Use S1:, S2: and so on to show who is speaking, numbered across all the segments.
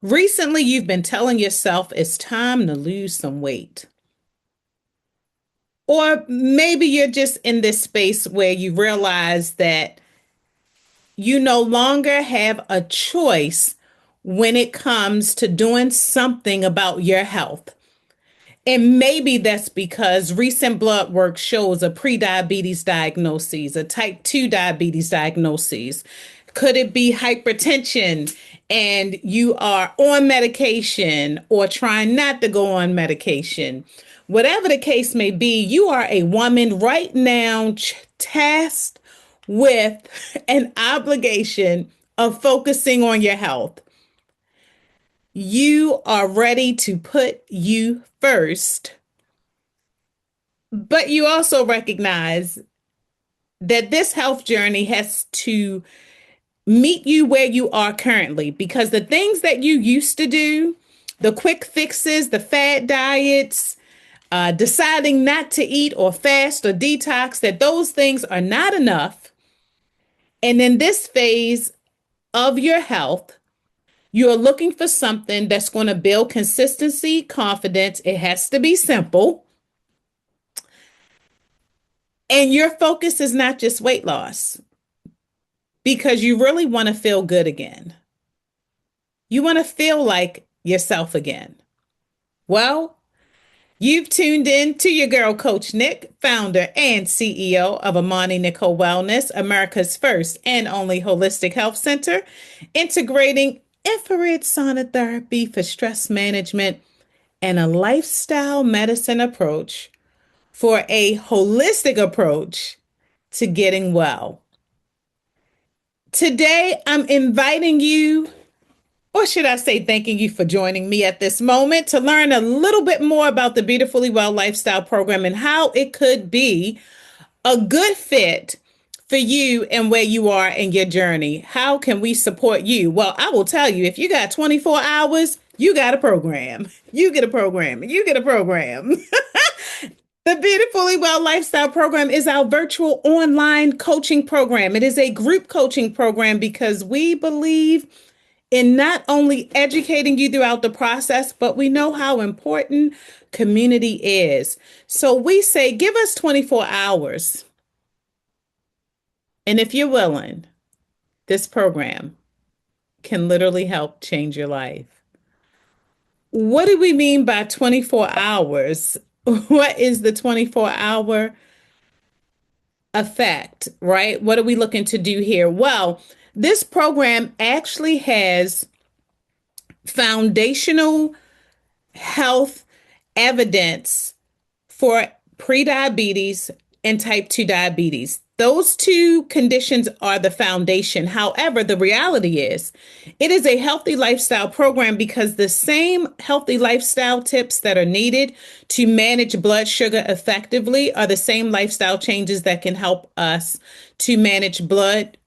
S1: Recently, you've been telling yourself it's time to lose some weight. Or maybe you're just in this space where you realize that you no longer have a choice when it comes to doing something about your health. And maybe that's because recent blood work shows a prediabetes diagnosis, a type 2 diabetes diagnosis. Could it be hypertension and you are on medication or trying not to go on medication? Whatever the case may be, you are a woman right now tasked with an obligation of focusing on your health. You are ready to put you first. But you also recognize that this health journey has to meet you where you are currently because the things that you used to do, the quick fixes, the fad diets, deciding not to eat or fast or detox, that those things are not enough. And in this phase of your health, you're looking for something that's going to build consistency, confidence. It has to be simple. And your focus is not just weight loss because you really want to feel good again. You want to feel like yourself again. Well, you've tuned in to your girl, Coach Nik, founder and CEO of Amani Nicole Wellness, America's first and only holistic health center, integrating infrared sauna therapy for stress management and a lifestyle medicine approach for a holistic approach to getting well. Today, I'm inviting you, or should I say, thanking you for joining me at this moment to learn a little bit more about the Beautifully Well Lifestyle Program and how it could be a good fit for you and where you are in your journey. How can we support you? Well, I will tell you, if you got 24 hours, you got a program. You get a program. You get a program. The Beautifully Well Lifestyle Program is our virtual online coaching program. It is a group coaching program because we believe in not only educating you throughout the process, but we know how important community is. So we say, give us 24 hours. And if you're willing, this program can literally help change your life. What do we mean by 24 hours? What is the 24-hour effect, right? What are we looking to do here? Well, this program actually has foundational health evidence for prediabetes and type 2 diabetes. Those two conditions are the foundation. However, the reality is it is a healthy lifestyle program because the same healthy lifestyle tips that are needed to manage blood sugar effectively are the same lifestyle changes that can help us to manage blood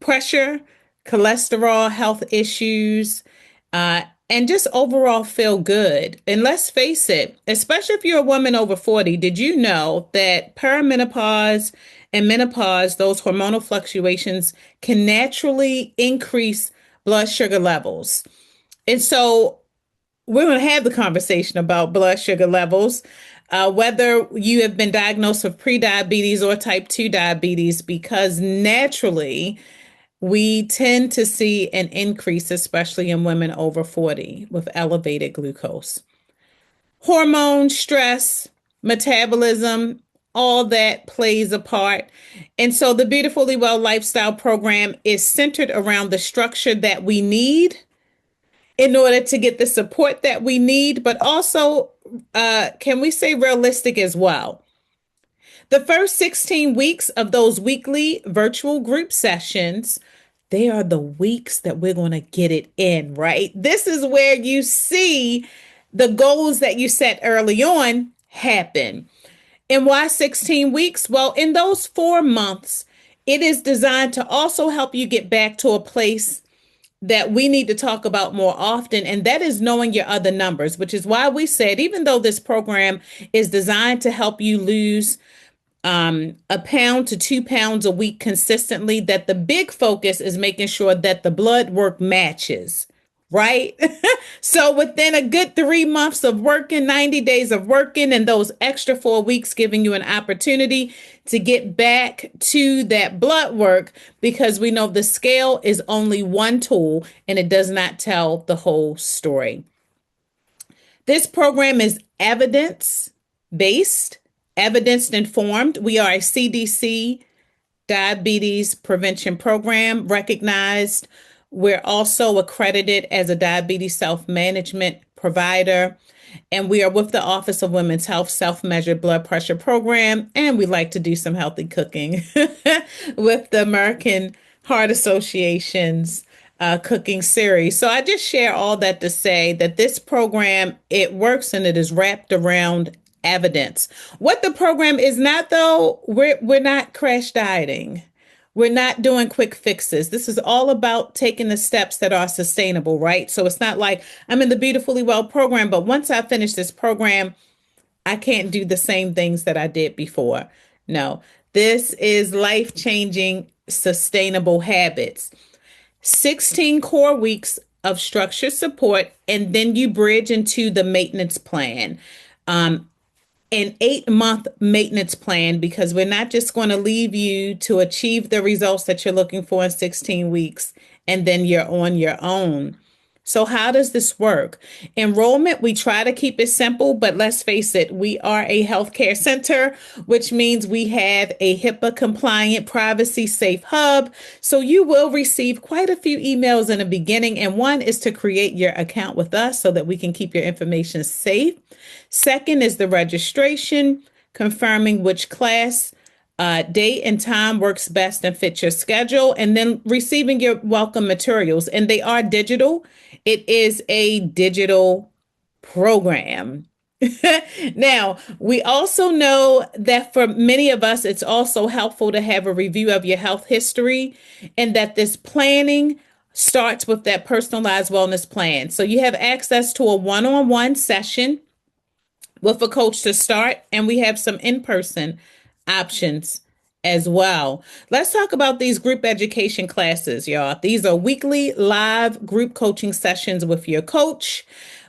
S1: pressure, cholesterol, health issues, and just overall feel good. And let's face it, especially if you're a woman over 40, did you know that perimenopause and menopause, those hormonal fluctuations, can naturally increase blood sugar levels? And so we're going to have the conversation about blood sugar levels, whether you have been diagnosed with prediabetes or type 2 diabetes, because naturally, we tend to see an increase, especially in women over 40 with elevated glucose. Hormone, stress, metabolism, all that plays a part. And so the Beautifully Well Lifestyle Program is centered around the structure that we need in order to get the support that we need, but also, can we say realistic as well? The first 16 weeks of those weekly virtual group sessions, they are the weeks that we're going to get it in, right? This is where you see the goals that you set early on happen. And why 16 weeks? Well, in those 4 months, it is designed to also help you get back to a place that we need to talk about more often, and that is knowing your other numbers, which is why we said, even though this program is designed to help you lose a pound to 2 pounds a week consistently, that the big focus is making sure that the blood work matches, right? So within a good 3 months of working, 90 days of working, and those extra 4 weeks giving you an opportunity to get back to that blood work, because we know the scale is only one tool and it does not tell the whole story. This program is evidence based, evidence informed. We are a CDC diabetes prevention program recognized. We're also accredited as a diabetes self management provider. And we are with the Office of Women's Health Self Measured Blood Pressure Program. And we like to do some healthy cooking with the American Heart Association's cooking series. So I just share all that to say that this program, it works and it is wrapped around evidence. What the program is not, though, we're not crash dieting. We're not doing quick fixes. This is all about taking the steps that are sustainable, right? So it's not like I'm in the Beautifully Well program, but once I finish this program, I can't do the same things that I did before. No, this is life changing, sustainable habits. 16 core weeks of structured support, and then you bridge into the maintenance plan. An 8 month maintenance plan, because we're not just going to leave you to achieve the results that you're looking for in 16 weeks and then you're on your own. So, how does this work? Enrollment, we try to keep it simple, but let's face it, we are a healthcare center, which means we have a HIPAA compliant, privacy safe hub. So, you will receive quite a few emails in the beginning, and one is to create your account with us so that we can keep your information safe. Second is the registration, confirming which class, date and time works best and fits your schedule, and then receiving your welcome materials. And they are digital. It is a digital program. Now, we also know that for many of us, it's also helpful to have a review of your health history, and that this planning starts with that personalized wellness plan. So you have access to a one-on-one session with a coach to start, and we have some in-person options as well. Let's talk about these group education classes, y'all. These are weekly live group coaching sessions with your coach.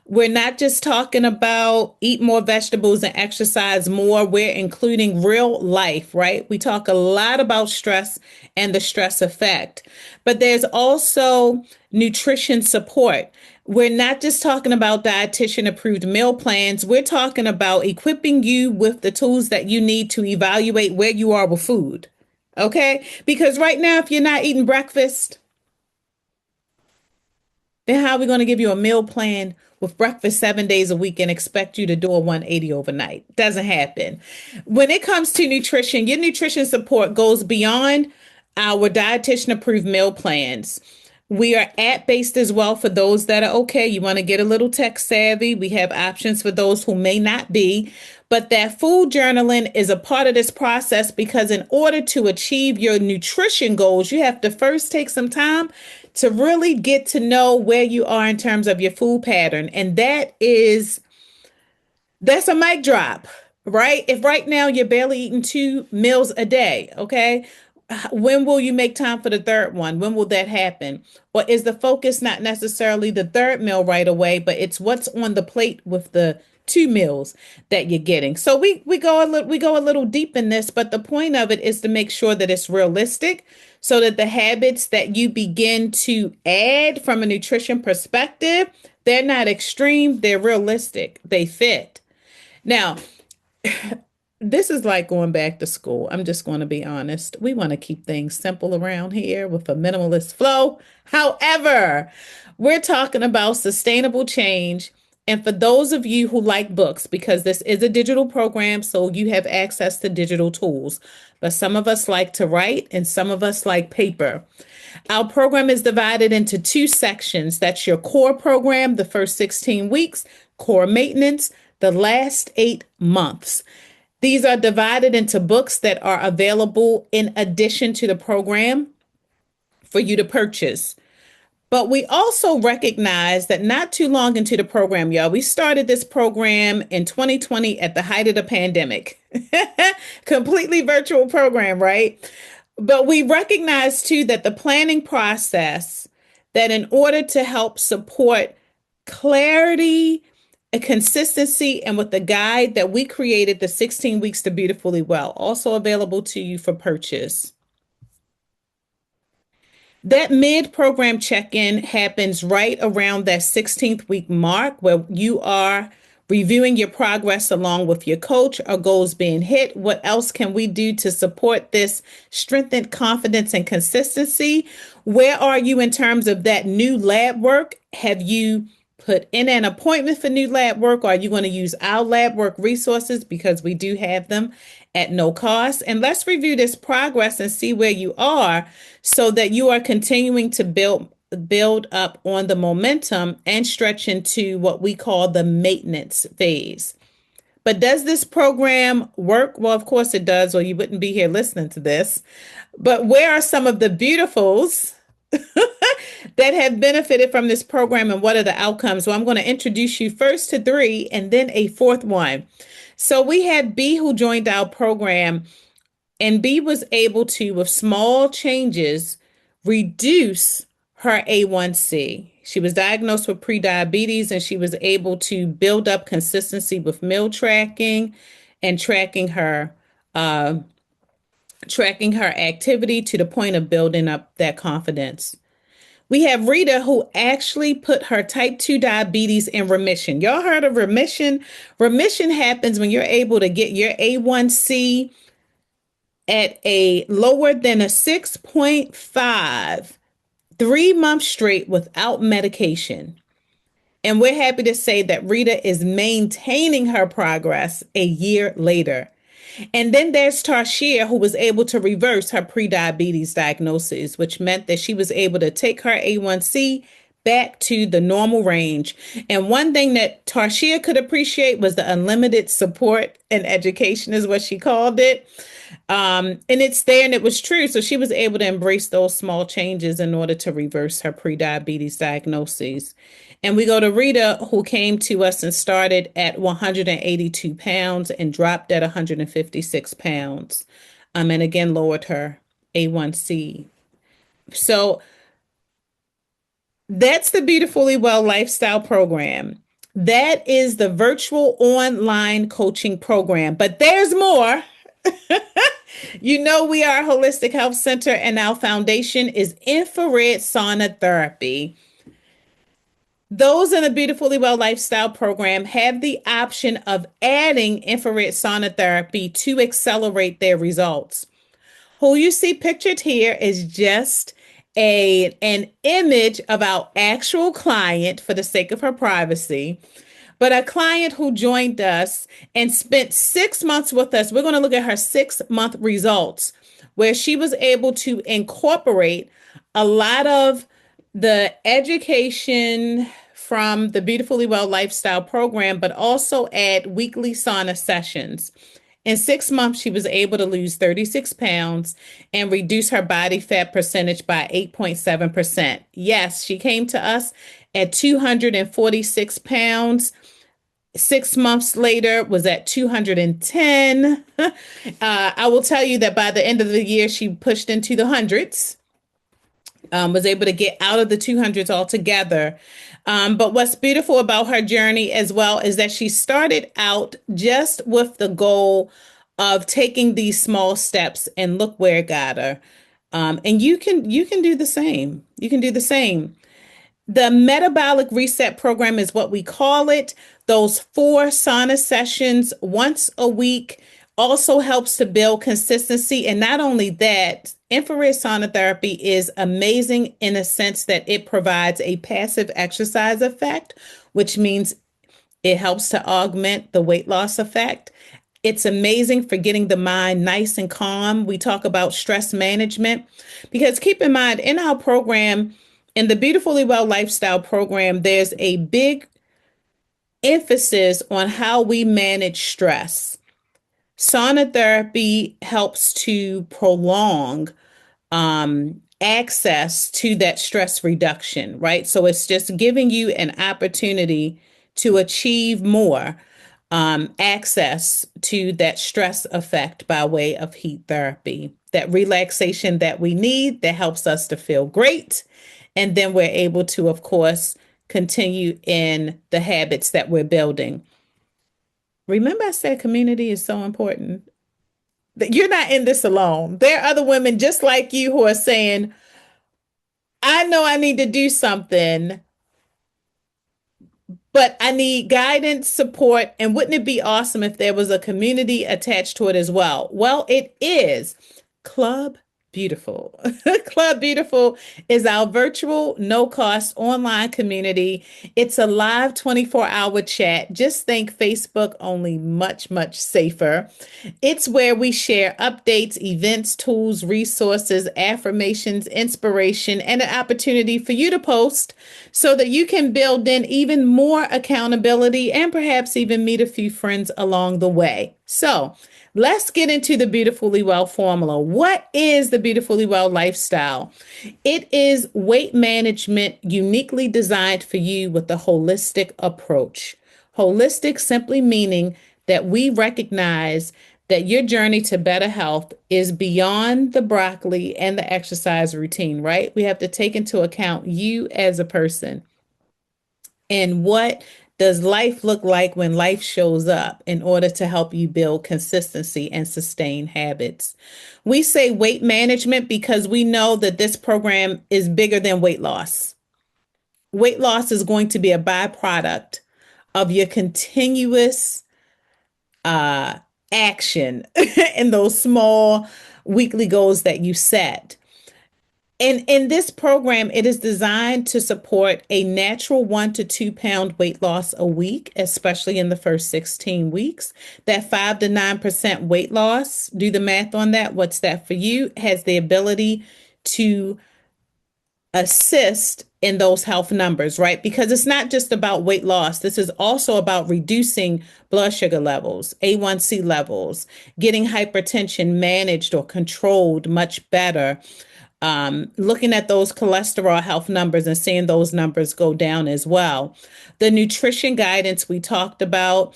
S1: We're not just talking about eat more vegetables and exercise more. We're including real life, right? We talk a lot about stress and the stress effect, but there's also nutrition support. We're not just talking about dietitian approved meal plans. We're talking about equipping you with the tools that you need to evaluate where you are with food. Okay? Because right now, if you're not eating breakfast, then how are we going to give you a meal plan with breakfast 7 days a week and expect you to do a 180 overnight? Doesn't happen. When it comes to nutrition, your nutrition support goes beyond our dietitian approved meal plans. We are app based as well for those that are okay. You want to get a little tech savvy. We have options for those who may not be. But that food journaling is a part of this process, because in order to achieve your nutrition goals, you have to first take some time to really get to know where you are in terms of your food pattern. And that's a mic drop, right? If right now you're barely eating 2 meals a day, okay? When will you make time for the third one? When will that happen? Or is the focus not necessarily the third meal right away, but it's what's on the plate with the 2 meals that you're getting? So we go a little deep in this, but the point of it is to make sure that it's realistic, so that the habits that you begin to add from a nutrition perspective, they're not extreme, they're realistic, they fit. Now, this is like going back to school. I'm just going to be honest. We want to keep things simple around here with a minimalist flow. However, we're talking about sustainable change. And for those of you who like books, because this is a digital program, so you have access to digital tools. But some of us like to write and some of us like paper. Our program is divided into 2 sections. That's your core program, the first 16 weeks, core maintenance, the last 8 months. These are divided into books that are available in addition to the program for you to purchase. But we also recognize that not too long into the program, y'all, we started this program in 2020 at the height of the pandemic. Completely virtual program, right? But we recognize too that the planning process that in order to help support clarity, a consistency, and with the guide that we created, the 16 Weeks to Beautifully Well, also available to you for purchase. That mid-program check-in happens right around that 16th week mark where you are reviewing your progress along with your coach. Are goals being hit? What else can we do to support this strengthened confidence and consistency? Where are you in terms of that new lab work? Have you put in an appointment for new lab work? Or are you going to use our lab work resources because we do have them at no cost? And let's review this progress and see where you are so that you are continuing to build up on the momentum and stretch into what we call the maintenance phase. But does this program work? Well, of course it does, or you wouldn't be here listening to this. But where are some of the beautifuls that have benefited from this program and what are the outcomes? Well, I'm going to introduce you first to three and then a fourth one. So we had B who joined our program, and B was able to, with small changes, reduce her A1C. She was diagnosed with prediabetes and she was able to build up consistency with meal tracking and uh, tracking her activity to the point of building up that confidence. We have Rita who actually put her type 2 diabetes in remission. Y'all heard of remission? Remission happens when you're able to get your A1C at a lower than a 6.5, 3 months straight without medication. And we're happy to say that Rita is maintaining her progress a year later. And then there's Tarshia, who was able to reverse her prediabetes diagnosis, which meant that she was able to take her A1C back to the normal range. And one thing that Tarshia could appreciate was the unlimited support and education, is what she called it. And it's there and it was true. So she was able to embrace those small changes in order to reverse her prediabetes diagnoses. And we go to Rita, who came to us and started at 182 pounds and dropped at 156 pounds. And again, lowered her A1C. So that's the Beautifully Well Lifestyle Program. That is the virtual online coaching program. But there's more. You know, we are a holistic health center, and our foundation is infrared sauna therapy. Those in the Beautifully Well Lifestyle Program have the option of adding infrared sauna therapy to accelerate their results. Who you see pictured here is just an image of our actual client for the sake of her privacy, but a client who joined us and spent 6 months with us. We're going to look at her 6 month results, where she was able to incorporate a lot of the education from the Beautifully Well Lifestyle Program, but also add weekly sauna sessions. In 6 months, she was able to lose 36 pounds and reduce her body fat percentage by 8.7%. Yes, she came to us at 246 pounds. 6 months later was at 210. I will tell you that by the end of the year, she pushed into the hundreds, was able to get out of the 200s altogether. But what's beautiful about her journey as well is that she started out just with the goal of taking these small steps, and look where it got her. And you can do the same. You can do the same. The metabolic reset program is what we call it. Those 4 sauna sessions once a week also helps to build consistency. And not only that, infrared sauna therapy is amazing in a sense that it provides a passive exercise effect, which means it helps to augment the weight loss effect. It's amazing for getting the mind nice and calm. We talk about stress management because keep in mind, in our program, in the Beautifully Well Lifestyle Program, there's a big emphasis on how we manage stress. Sauna therapy helps to prolong access to that stress reduction, right? So it's just giving you an opportunity to achieve more access to that stress effect by way of heat therapy, that relaxation that we need that helps us to feel great And then we're able to, of course, continue in the habits that we're building. Remember, I said community is so important. That you're not in this alone. There are other women just like you who are saying, I know I need to do something, but I need guidance, support, and wouldn't it be awesome if there was a community attached to it as well? Well, it is Club Beautiful. Club Beautiful is our virtual, no cost online community. It's a live 24-hour chat. Just think Facebook, only much, much safer. It's where we share updates, events, tools, resources, affirmations, inspiration, and an opportunity for you to post so that you can build in even more accountability and perhaps even meet a few friends along the way. So, let's get into the Beautifully Well formula. What is the Beautifully Well lifestyle? It is weight management uniquely designed for you with a holistic approach. Holistic simply meaning that we recognize that your journey to better health is beyond the broccoli and the exercise routine, right? We have to take into account you as a person and what does life look like when life shows up in order to help you build consistency and sustain habits. We say weight management because we know that this program is bigger than weight loss. Weight loss is going to be a byproduct of your continuous uh, action in those small weekly goals that you set. And in this program, it is designed to support a natural 1 to 2 pound weight loss a week, especially in the first 16 weeks. That 5 to 9% weight loss, do the math on that. What's that for you? Has the ability to assist in those health numbers, right? Because it's not just about weight loss. This is also about reducing blood sugar levels, A1C levels, getting hypertension managed or controlled much better. Looking at those cholesterol health numbers and seeing those numbers go down as well. The nutrition guidance we talked about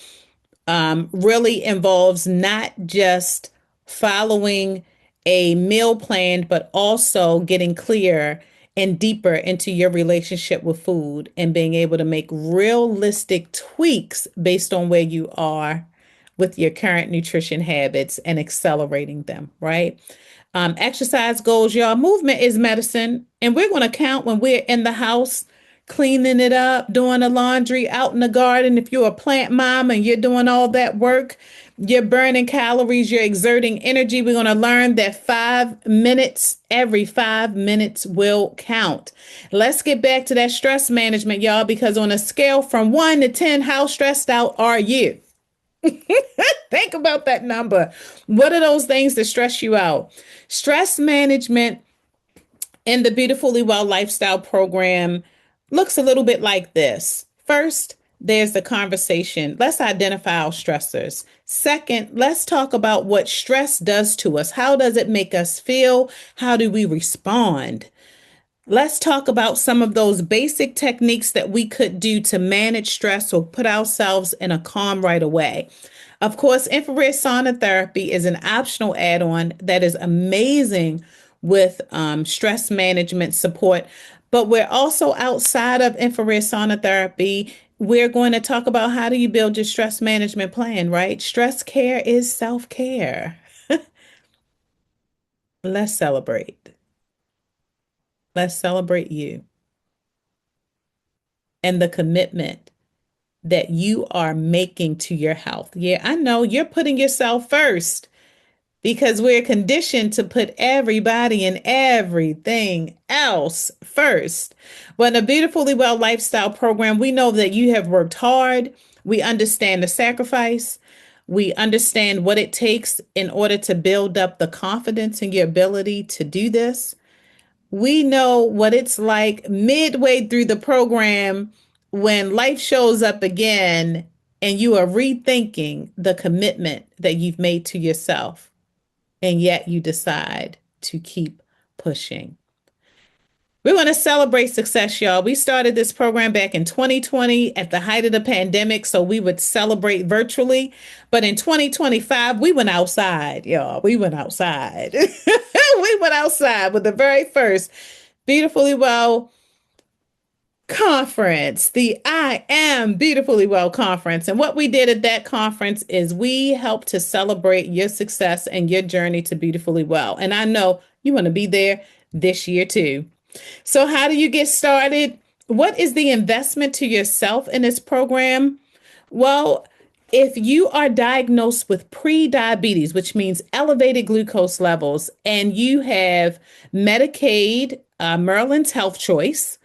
S1: really involves not just following a meal plan, but also getting clear and deeper into your relationship with food and being able to make realistic tweaks based on where you are with your current nutrition habits and accelerating them, right? Exercise goals, y'all. Movement is medicine, and we're going to count when we're in the house, cleaning it up, doing the laundry, out in the garden. If you're a plant mom and you're doing all that work, you're burning calories, you're exerting energy. We're going to learn that 5 minutes, every 5 minutes will count. Let's get back to that stress management, y'all, because on a scale from 1 to 10, how stressed out are you? Think about that number. What are those things that stress you out? Stress management in the Beautifully Well lifestyle program looks a little bit like this. First, there's the conversation. Let's identify our stressors. Second, let's talk about what stress does to us. How does it make us feel? How do we respond? Let's talk about some of those basic techniques that we could do to manage stress or put ourselves in a calm right away. Of course, infrared sauna therapy is an optional add on that is amazing with stress management support. But we're also outside of infrared sauna therapy. We're going to talk about how do you build your stress management plan, right? Stress care is self care. Let's celebrate. Let's celebrate you and the commitment that you are making to your health. Yeah, I know you're putting yourself first because we're conditioned to put everybody and everything else first. But in a Beautifully Well lifestyle program, we know that you have worked hard. We understand the sacrifice. We understand what it takes in order to build up the confidence in your ability to do this. We know what it's like midway through the program when life shows up again and you are rethinking the commitment that you've made to yourself, and yet you decide to keep pushing. We want to celebrate success, y'all. We started this program back in 2020 at the height of the pandemic, so we would celebrate virtually. But in 2025, we went outside, y'all. We went outside. We went outside with the very first Beautifully Well conference, the I Am Beautifully Well conference. And what we did at that conference is we helped to celebrate your success and your journey to beautifully well. And I know you want to be there this year too. So, how do you get started? What is the investment to yourself in this program? Well, if you are diagnosed with pre-diabetes, which means elevated glucose levels, and you have Medicaid, Maryland's Health Choice,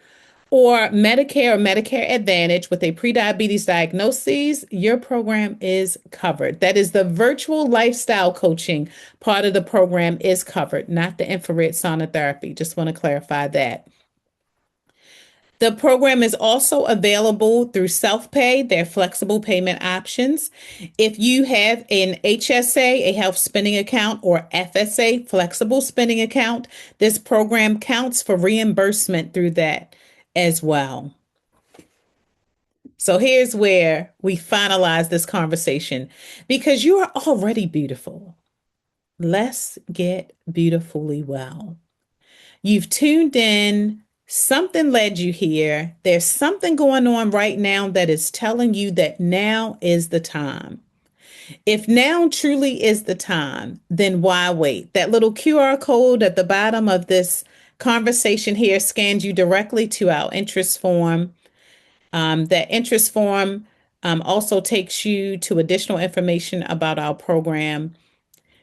S1: or Medicare or Medicare Advantage with a prediabetes diagnosis, your program is covered. That is the virtual lifestyle coaching part of the program is covered, not the infrared sonotherapy. Just want to clarify that. The program is also available through self-pay. They're flexible payment options. If you have an HSA, a health spending account, or FSA, flexible spending account, this program counts for reimbursement through that as well. So here's where we finalize this conversation because you are already beautiful. Let's get beautifully well. You've tuned in. Something led you here. There's something going on right now that is telling you that now is the time. If now truly is the time, then why wait? That little QR code at the bottom of this conversation here scans you directly to our interest form. That interest form also takes you to additional information about our program.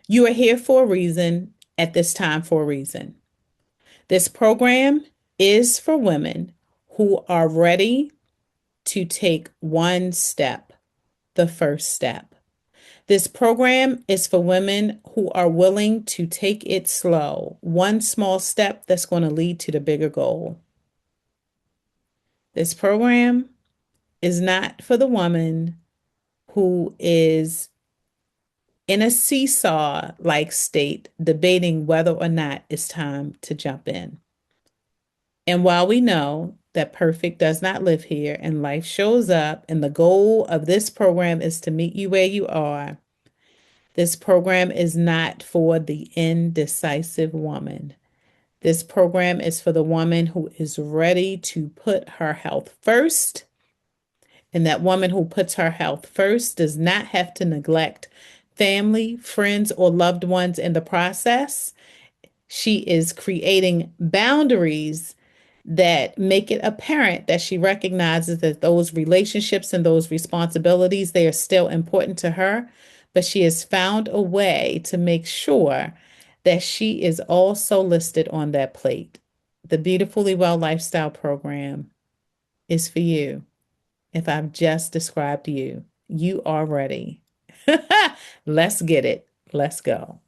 S1: You are here for a reason at this time for a reason. This program is for women who are ready to take one step, the first step. This program is for women who are willing to take it slow, one small step that's going to lead to the bigger goal. This program is not for the woman who is in a seesaw like state, debating whether or not it's time to jump in. And while we know that perfect does not live here and life shows up, and the goal of this program is to meet you where you are, this program is not for the indecisive woman. This program is for the woman who is ready to put her health first. And that woman who puts her health first does not have to neglect family, friends, or loved ones in the process. She is creating boundaries that make it apparent that she recognizes that those relationships and those responsibilities, they are still important to her, but she has found a way to make sure that she is also listed on that plate. The Beautifully Well Lifestyle Program is for you. If I've just described you, you are ready. Let's get it. Let's go.